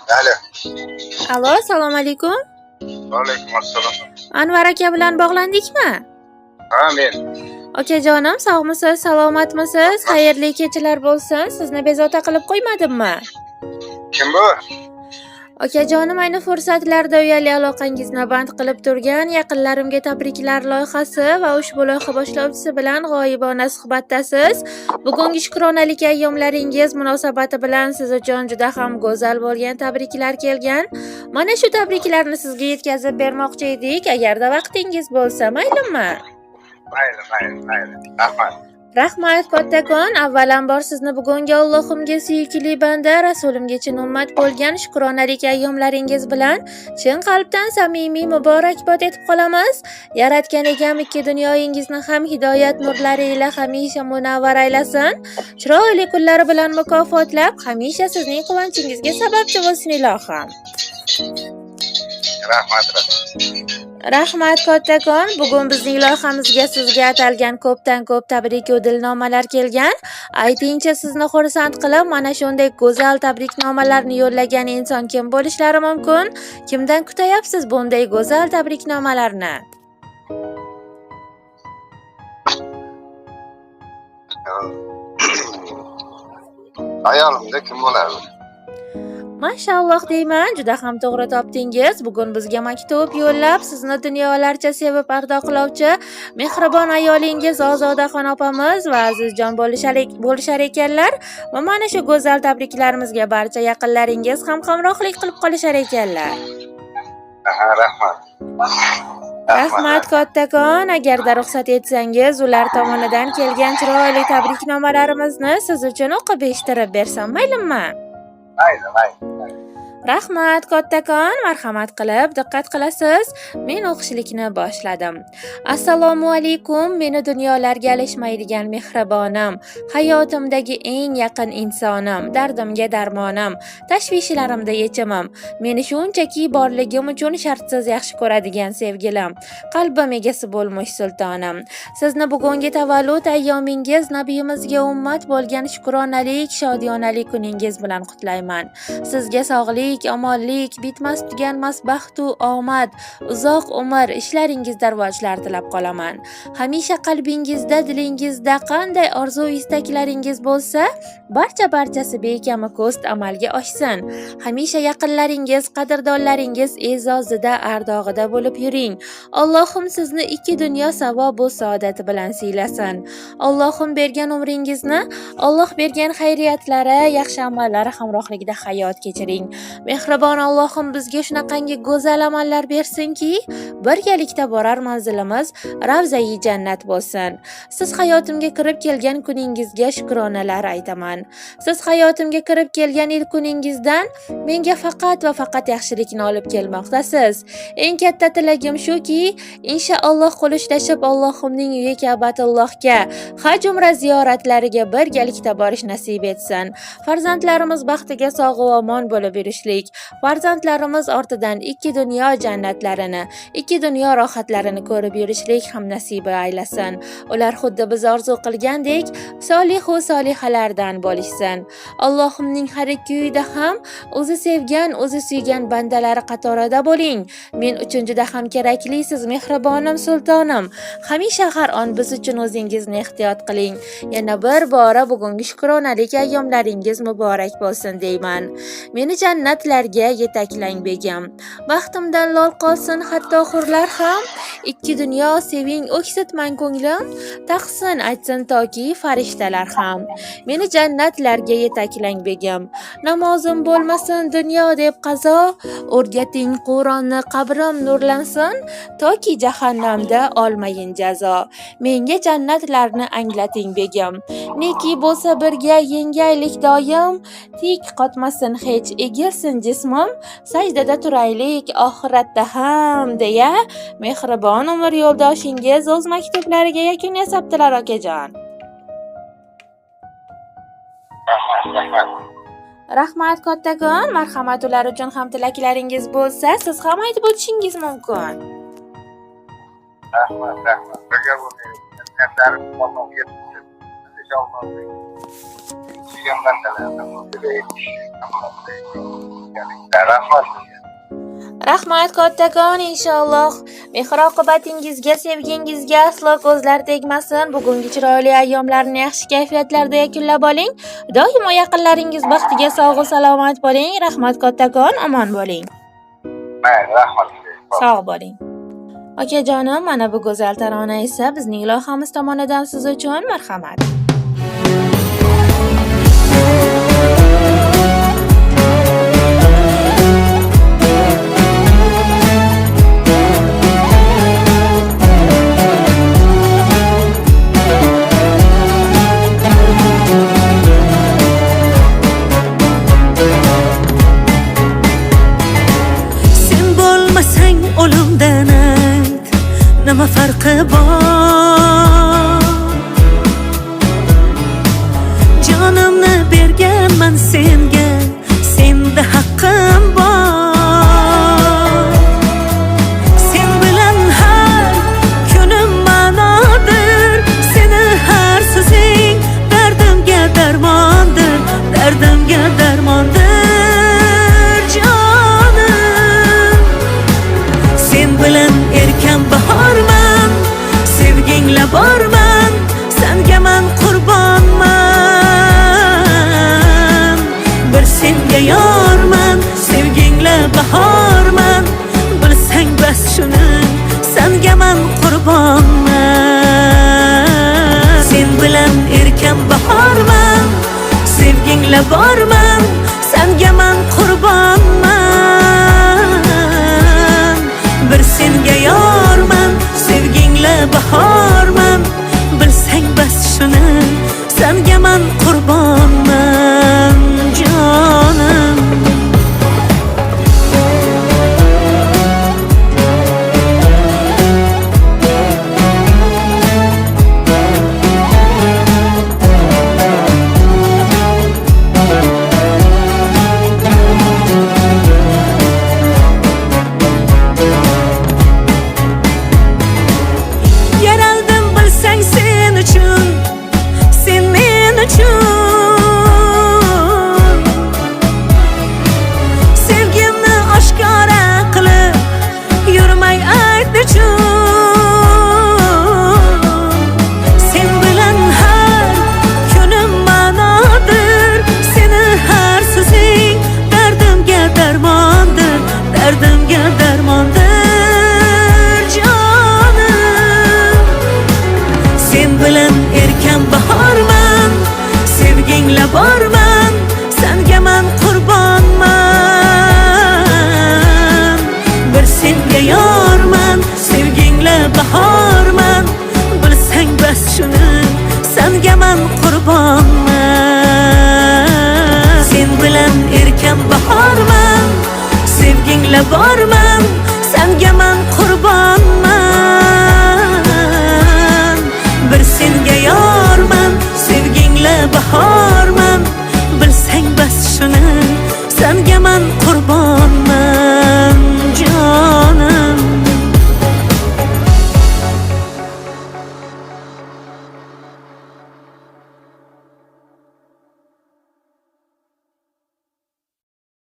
Alo. Alo, assalomu alaykum. Vaalaykum assalom. Anvar aka bilan bog'landikmi? Ha, men. Okajonim, sog'misiz, salomatmisiz? Xayrli kechalar bo'lsin. Sizni bezovta qilib qo'ymadimmi? Kim bu? Okajonim, ayni fursatlarda uyali aloqangizni band qilib turgan yaqinlarimga tabriklar loyihasi va ushbu loyiha boshlovchisi bilan g'oyibona suhbatdasiz. Bugungi shukronalik ayyomlaringiz munosabati bilan siz uchun juda ham go'zal bo'lgan tabriklar kelgan. Mana shu tabriklarni sizga yetkazib bermoqchi edik. Agarda vaqtingiz bo'lsa, maylimi? Mayli. Rahmat. Rahmat kattakon. Avvalambor sizni bugungi Allohimga suyukli banda, rasulimga chin ummat bo'lgan shukronalik ayyomlaringiz bilan chin qalbdan samimiy muborakbod etib qolamiz. Yaratgan egam ikki dunyoyingizni ham hidoyat nurlari ila hamisha munavvar aylasin. Chiroyli kunlari bilan mukofotlab, hamisha sizning quvonchingiizga sababchi bo'lsin ilohim. Rahmat. Rahmat kattakon. Bugun bizning loyihamizga sizga atalgan ko'pdan ko'p tabrik va dilnomalar kelgan. Aytingchi, sizni xursand qilib mana shunday go'zal tabriknomalarni yo'llagan inson kim bo'lishlari mumkin? Kimdan kutayapsiz bunday go'zal tabriknomalarni? Ayolimda kim bo'ladi? Mashalloh deyman, juda ham to'g'ri topdingiz. Bugun bizga maktub yo'llab, sizni dunyolarcha sevib ardoqlovchi mehribon ayolingiz Ozodaxon opamiz va azizjon bo'lishar ekanlar. Va mana shu go'zal tabriklarimizga barcha yaqinlaringiz ham hamrohlik qilib qolishar ekanlar. Rahmat. Rahmat kattakon. Agarda ruxsat etsangiz, ular tomonidan kelgan chiroyli tabriknomalarimizni siz uchun o'qib eshittirib bersam, maylimi? Mayli. Rahmat kattakon, marhamat qilib diqqat qilasiz. Men o'qishlikni boshladim. Assalomu alaykum, meni dunyolarga alishmaydigan mehribonim, hayotimdagi eng yaqin insonim, dardimga darmonim, tashvishlarimda yechimim, meni shunchaki borligim uchun shartsiz yaxshi ko'radigan sevgilim, qalbim egasi bo'lmuş sultonim. Sizni bugungi tavallud ayyomingiz nabiyimizga ummat bo'lgan shukronalik, shodiyonalik kuningiz bilan qutlayman. Sizga sog'lik, omonlik, bitmas tuganmas baxt u omad, uzoq umr, ishlaringizda rivojlar tilab qolaman. Hamisha qalbingizda, dilingizda qanday orzu istaklaringiz bo'lsa, barchasi bekami ko'st amalga oshsin. Hamisha yaqinlaringiz, qadrdonlaringiz e'zozida, ardog'ida bo'lib yuring. Allohim sizni ikki dunyo savob va saodati bilan siylasin. Allohim bergan umringizni, Alloh bergan xayriyatlari, yaxshi amallari hamrohligida hayot kechiring. Mehribon Allohim bizga shunaqangi go'zal amallar bersinki, birgalikda borar manzilimiz ravzai jannat bo'lsin. Siz hayotimga kirib kelgan kuningizga shukronalar aytaman. Siz hayotimga kirib kelgan ilk kuningizdan menga faqat va faqat yaxshilikni olib kelmoqdasiz. Eng katta tilagim shuki, inshaalloh qo'lishlashib Allohimning uyi Ka'batullohga, haj umra ziyoratlariga birgalikda borish nasib etsin. Farzandlarimiz baxtiga sog' va omon bo'lib yurishlik, farzandlarimiz ortidan ikki dunyo jannatlarini, ikki dunyo rohatlarini ko'rib yurishlik ham nasiba aylasin. Ular xuddi biz orzu qilgandek solihu solihalardan bo'lishsin. Allohimning har ikki uyida ham o'zi sevgan, o'zi suygan bandalari qatorida bo'ling. Men uchun juda ham keraklisiz mehribonim sultonim. Hamisha har on biz uchun o'zingizni ehtiyot qiling. Yana bir bora bugungi shukronalik ayyomlaringiz muborak bo'lsin deyman. Meni jannatlarga yetaklang begim. Baxtimdan lol qolsin hatto hurlar ham. Ikki dunyo seving o'ksitmang ko'nglim. Taqsin aytsin toki farishtalar ham. Meni jannatlarga yetaklang begim. Namozim bo'lmasin dunyo deb qazo. O'rgating Qur'onni, qabrim nurlansin. Toki jahannamda olmayin jazo. Menga jannatlarni anglating begim. Neki bo'lsa birga yengaylik doim. Tik qotmasin hech egilsin jismim, sajdada turaylik oxiratda ham deya mehribon umr yo'ldoshingiz o'z maktublariga yakun yasabdilar okajon. Rahmat kattakon, marhamat. Ular uchun ham tilaklaringiz bo'lsa, siz ham aytib o'tishingiz mumkin. Rahmat. Birga bo'ling. Niyatlarim qolmoq yetsin. Inshaalloh. suygan bandalardan rahmat. Rahmat kattakon, inshaalloh mehr oqibatingizga, sevgingizga aslo ko'zlar tegmasin. Bugungi chiroyli ayyomlarni yaxshi kayfiyatlarda yakunlab oling. Doimo yaqinlaringiz baxtiga sog' va salomat bo'ling. Rahmat kattakon, omon bo'ling. Mayli, rahmat. Sog' bo'ling. Akajonim, mana bu go'zal tarona esa bizning loyihamiz tomonidan siz uchun marhamat. O'limdan ayt, nima farqi bor? Jonimni berganman senga, senda haqqim bor. Sen bilan har kunim ma'nodir, seni har so'zing dardimga darmondir, dardimga darmondir. Bilan erkan bahorman, sevgingla borman, senga man qurbonman. Bir senga yorman, sevgingla bahorman, bilsang bas shuni, senga man qurbonman. Sen bilan erkan bahorman, sevgingla borman, senga man qurbonman. Bir senga yorman, sevgingla bahorman, bilsang bas shuni, senga man qurbonman, jonim. Sevgimni oshkora qilib yurmay ayt nechun. Sen bilan har kunim ma'nodir, seni har so'zing dardimga darmondir, dardimga darmondir, jonim. Sen bilan erkan bahorman, sevgingla borman, senga man qurbonman. Bir senga yorman, sevgingla bahorman, bilsang bas shuni, senga man qurbonman. Sen bilan erkan bahorman, sevgingla borman, senga man qurbonman.